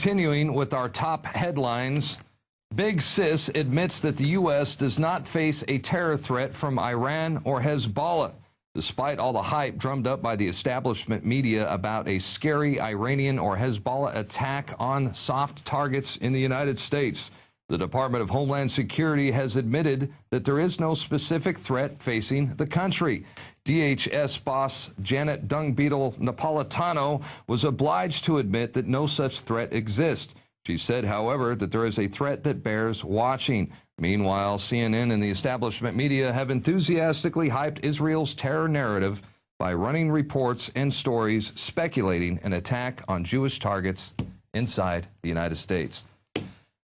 Continuing with our top headlines, Big Sis admits that the U.S. does not face a terror threat from Iran or Hezbollah, despite all the hype drummed up by the establishment media about a scary Iranian or Hezbollah attack on soft targets in the United States. The Department of Homeland Security has admitted that there is no specific threat facing the country. DHS boss Janet Dung-Beetle Napolitano was obliged to admit that no such threat exists. She said, however, that there is a threat that bears watching. Meanwhile, CNN and the establishment media have enthusiastically hyped Israel's terror narrative by running reports and stories speculating an attack on Jewish targets inside the United States.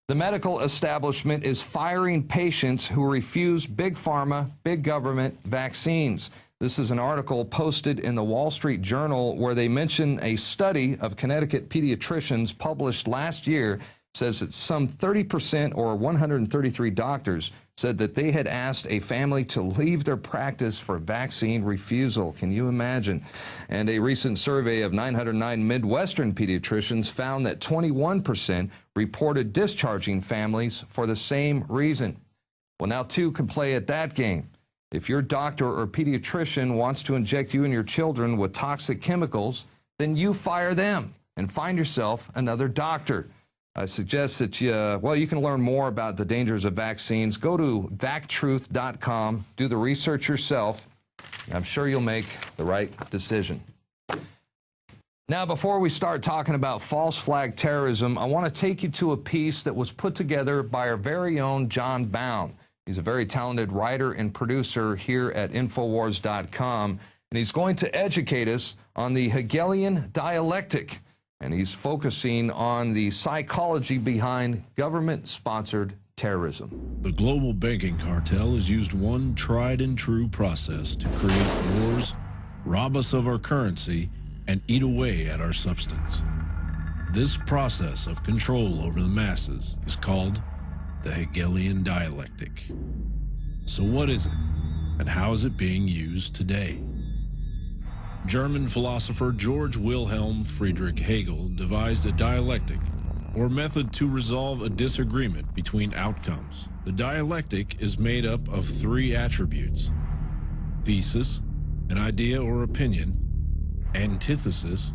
The medical establishment is firing patients who refuse big pharma, big government vaccines. This is an article posted in the Wall Street Journal where they mention a study of Connecticut pediatricians published last year says that some 30% or 133 doctors said that they had asked a family to leave their practice for vaccine refusal. Can you imagine? And a recent survey of 909 Midwestern pediatricians found that 21% reported discharging families for the same reason. Well, now two can play at that game. If your doctor or pediatrician wants to inject you and your children with toxic chemicals, then you fire them and find yourself another doctor. I suggest that you can learn more about the dangers of vaccines. Go to vactruth.com, do the research yourself. I'm sure you'll make the right decision. Now, before we start talking about false flag terrorism, I want to take you to a piece that was put together by our very own John Bound. He's a very talented writer and producer here at Infowars.com, and he's going to educate us on the Hegelian dialectic. And he's focusing on the psychology behind government-sponsored terrorism. The global banking cartel has used one tried-and-true process to create wars, rob us of our currency, and eat away at our substance. This process of control over the masses is called the Hegelian dialectic. So what is it, and how is it being used today? German philosopher George Wilhelm Friedrich Hegel devised a dialectic, or method to resolve a disagreement between outcomes. The dialectic is made up of three attributes: thesis, an idea or opinion; antithesis,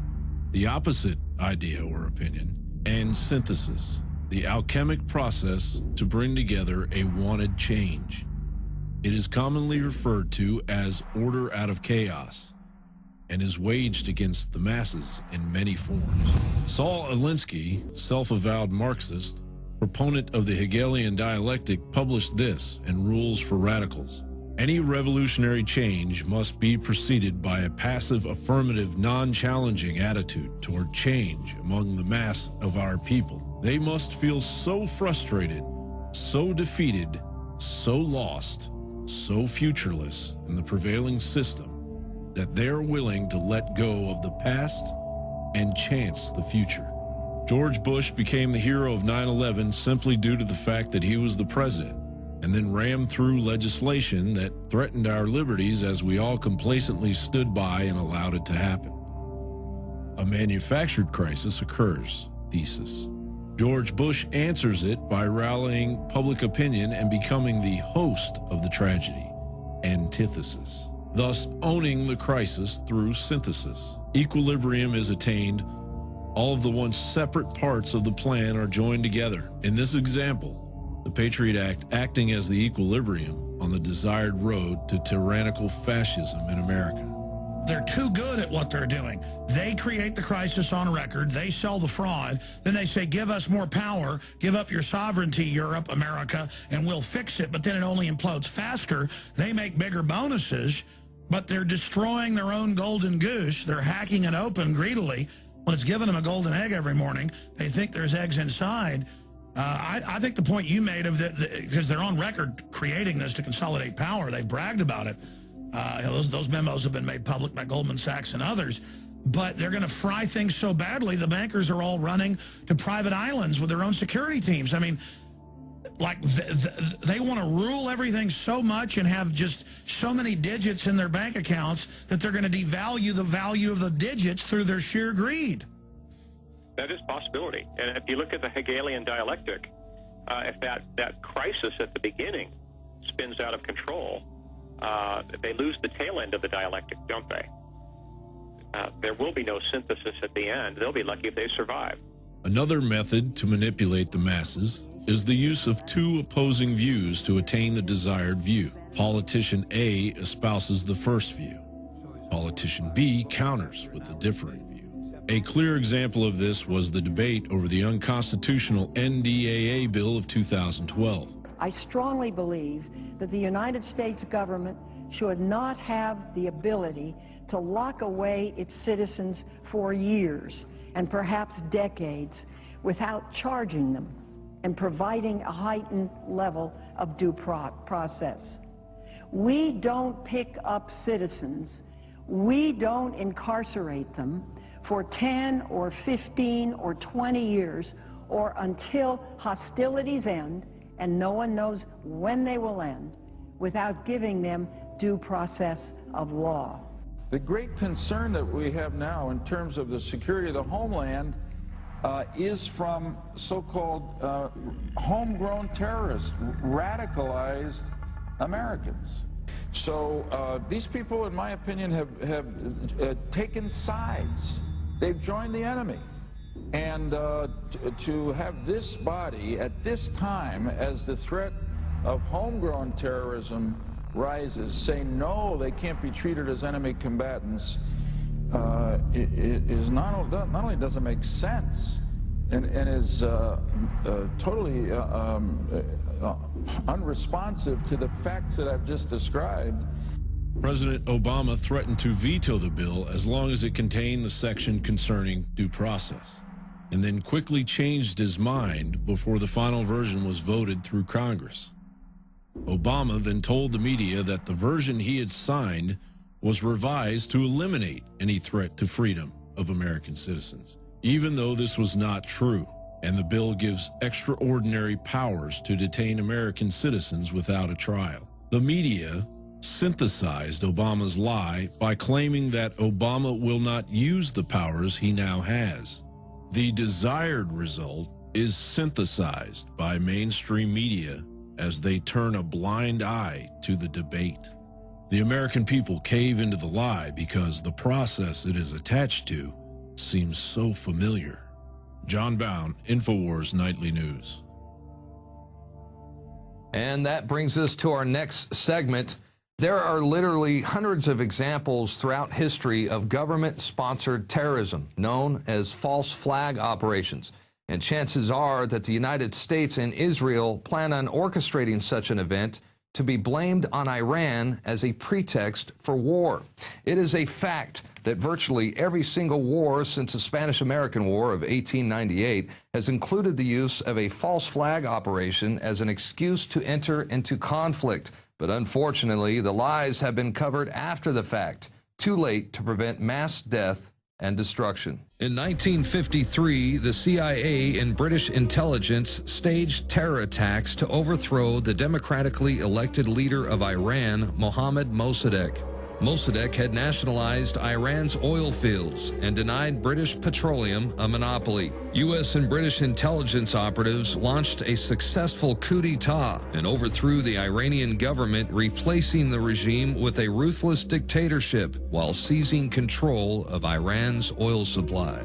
the opposite idea or opinion; and synthesis, the alchemic process to bring together a wanted change. It is commonly referred to as order out of chaos, and is waged against the masses in many forms. Saul Alinsky, self-avowed Marxist, proponent of the Hegelian dialectic, published this in Rules for Radicals. Any revolutionary change must be preceded by a passive, affirmative, non-challenging attitude toward change among the mass of our people. They must feel so frustrated, so defeated, so lost, so futureless in the prevailing system that they're willing to let go of the past and chance the future. George Bush became the hero of 9/11 simply due to the fact that he was the president, and then rammed through legislation that threatened our liberties as we all complacently stood by and allowed it to happen. A manufactured crisis occurs, thesis. George Bush answers it by rallying public opinion and becoming the host of the tragedy, antithesis, thus owning the crisis through synthesis. Equilibrium is attained. All of the once separate parts of the plan are joined together. In this example, the Patriot Act acting as the equilibrium on the desired road to tyrannical fascism in America. They're too good at what they're doing. They create the crisis on record. They sell the fraud. Then they say, give us more power. Give up your sovereignty, Europe, America, and we'll fix it. But then it only implodes faster. They make bigger bonuses, but they're destroying their own golden goose. They're hacking it open greedily. When it's giving them a golden egg every morning, they think there's eggs inside. I think the point you made of because they're on record creating this to consolidate power. They've bragged about it. Those memos have been made public by Goldman Sachs and others. But they're going to fry things so badly, the bankers are all running to private islands with their own security teams. I mean, like they want to rule everything so much and have just so many digits in their bank accounts that they're going to devalue the value of the digits through their sheer greed. That is a possibility. And if you look at the Hegelian dialectic, if that crisis at the beginning spins out of control, they lose the tail end of the dialectic, don't they? There will be no synthesis at the end. They'll be lucky if they survive. Another method to manipulate the masses is the use of two opposing views to attain the desired view. Politician A espouses the first view. Politician B counters with a differing view. A clear example of this was the debate over the unconstitutional NDAA bill of 2012. I strongly believe that the United States government should not have the ability to lock away its citizens for years and perhaps decades without charging them and providing a heightened level of due process. We don't pick up citizens, we don't incarcerate them for 10 or 15 or 20 years or until hostilities end, and no one knows when they will end, without giving them due process of law. The great concern that we have now in terms of the security of the homeland is from so-called homegrown terrorists, radicalized Americans. So these people, in my opinion, have taken sides. They've joined the enemy. And to have this body at this time, as the threat of homegrown terrorism rises, say no, they can't be treated as enemy combatants, is not only doesn't make sense, and is totally unresponsive to the facts that I've just described. President Obama threatened to veto the bill as long as it contained the section concerning due process, and then quickly changed his mind before the final version was voted through Congress. Obama then told the media that the version he had signed was revised to eliminate any threat to freedom of American citizens, even though this was not true, and the bill gives extraordinary powers to detain American citizens without a trial. The media synthesized Obama's lie by claiming that Obama will not use the powers he now has. The desired result is synthesized by mainstream media as they turn a blind eye to the debate. The American people cave into the lie because the process it is attached to seems so familiar. John Bound, InfoWars Nightly News. And that brings us to our next segment. There are literally hundreds of examples throughout history of government-sponsored terrorism, known as false flag operations. And chances are that the United States and Israel plan on orchestrating such an event to be blamed on Iran as a pretext for war. It is a fact that virtually every single war since the Spanish-American War of 1898 has included the use of a false flag operation as an excuse to enter into conflict. But unfortunately, the lies have been covered after the fact, too late to prevent mass death and destruction. In 1953, the CIA and British intelligence staged terror attacks to overthrow the democratically elected leader of Iran, Mohammad Mossadegh. Mossadegh had nationalized Iran's oil fields and denied British petroleum a monopoly. U.S. and British intelligence operatives launched a successful coup d'etat and overthrew the Iranian government, replacing the regime with a ruthless dictatorship while seizing control of Iran's oil supply.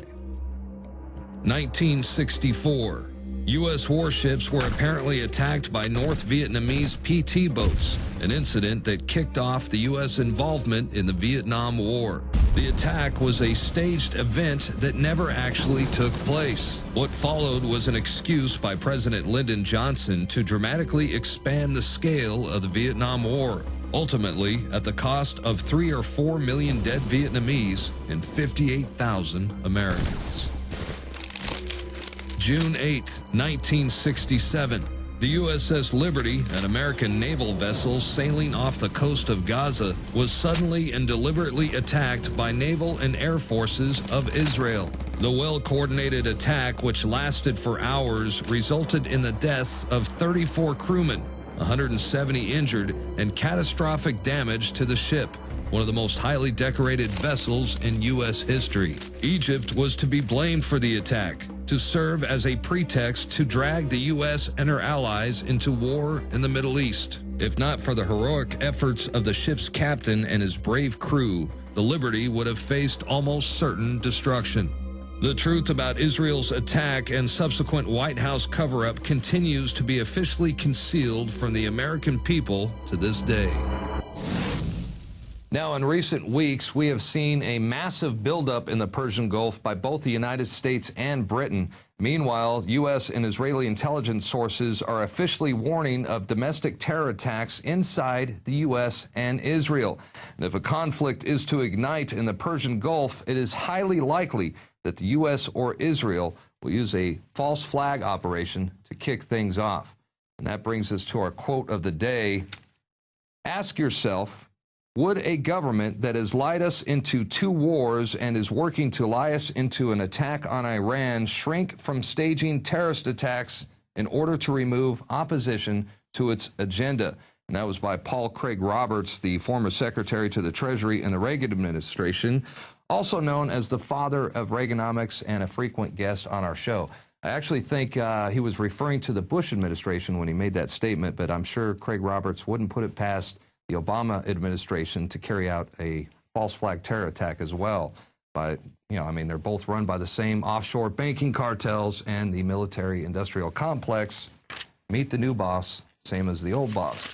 1964. U.S. warships were apparently attacked by North Vietnamese PT boats, an incident that kicked off the U.S. involvement in the Vietnam War. The attack was a staged event that never actually took place. What followed was an excuse by President Lyndon Johnson to dramatically expand the scale of the Vietnam War, ultimately at the cost of 3 or 4 million dead Vietnamese and 58,000 Americans. June 8, 1967, the USS Liberty, an American naval vessel sailing off the coast of Gaza, was suddenly and deliberately attacked by naval and air forces of Israel. The well-coordinated attack, which lasted for hours, resulted in the deaths of 34 crewmen, 170 injured, and catastrophic damage to the ship. one of the most highly decorated vessels in U.S. history. Egypt was to be blamed for the attack, to serve as a pretext to drag the U.S. and her allies into war in the Middle East. If not for the heroic efforts of the ship's captain and his brave crew, the Liberty would have faced almost certain destruction. The truth about Israel's attack and subsequent White House cover-up continues to be officially concealed from the American people to this day. Now, in recent weeks, we have seen a massive buildup in the Persian Gulf by both the United States and Britain. Meanwhile, U.S. and Israeli intelligence sources are officially warning of domestic terror attacks inside the U.S. and Israel. And if a conflict is to ignite in the Persian Gulf, it is highly likely that the U.S. or Israel will use a false flag operation to kick things off. And that brings us to our quote of the day. Ask yourself, would a government that has lied us into 2 wars and is working to lie us into an attack on Iran shrink from staging terrorist attacks in order to remove opposition to its agenda? And that was by Paul Craig Roberts, the former Secretary to the Treasury in the Reagan administration, also known as the father of Reaganomics and a frequent guest on our show. I actually think he was referring to the Bush administration when he made that statement, but I'm sure Craig Roberts wouldn't put it past the Obama administration to carry out a false flag terror attack as well. But, they're both run by the same offshore banking cartels and the military-industrial complex. Meet the new boss, same as the old boss.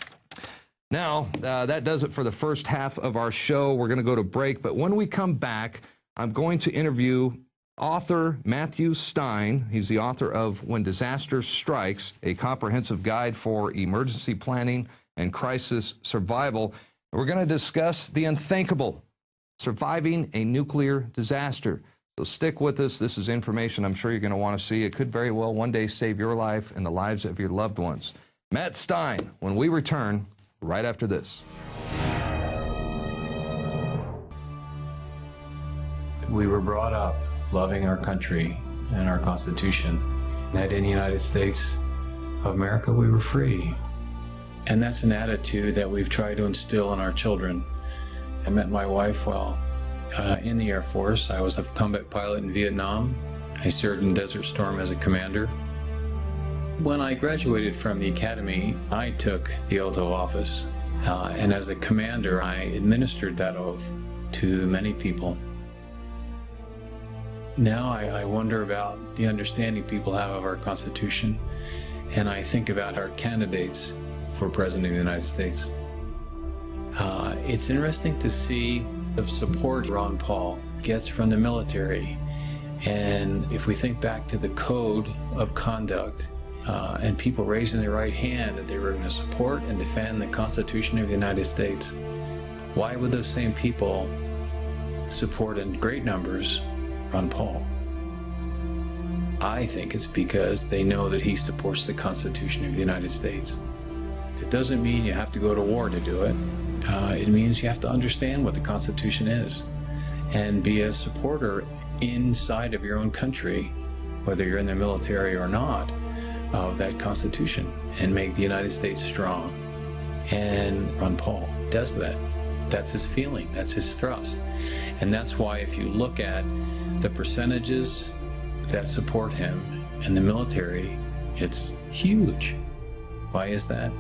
Now, that does it for the first half of our show. We're going to go to break, but when we come back, I'm going to interview author Matthew Stein. He's the author of When Disaster Strikes, a comprehensive guide for emergency planning and crisis survival. We're going to discuss the unthinkable, surviving a nuclear disaster. So stick with us. This is information I'm sure you're going to want to see. It could very well one day save your life and the lives of your loved ones. Matt Stein, when we return, right after this. We were brought up loving our country and our Constitution. That in the United States of America, we were free. And that's an attitude that we've tried to instill in our children. I met my wife while in the Air Force. I was a combat pilot in Vietnam. I served in Desert Storm as a commander. When I graduated from the academy, I took the oath of office. And as a commander, I administered that oath to many people. Now I wonder about the understanding people have of our Constitution, and I think about our candidates for President of the United States. It's interesting to see the support Ron Paul gets from the military. And if we think back to the code of conduct and people raising their right hand that they were going to support and defend the Constitution of the United States, why would those same people support in great numbers Ron Paul? I think it's because they know that he supports the Constitution of the United States. It doesn't mean you have to go to war to do it. It means you have to understand what the Constitution is and be a supporter inside of your own country, whether you're in the military or not, of that Constitution and make the United States strong. And Ron Paul does that. That's his feeling. That's his thrust. And that's why if you look at the percentages that support him in the military, it's huge. Why is that?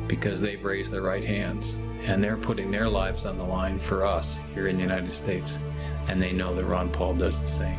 Because they've raised their right hands and they're putting their lives on the line for us here in the United States. And they know that Ron Paul does the same.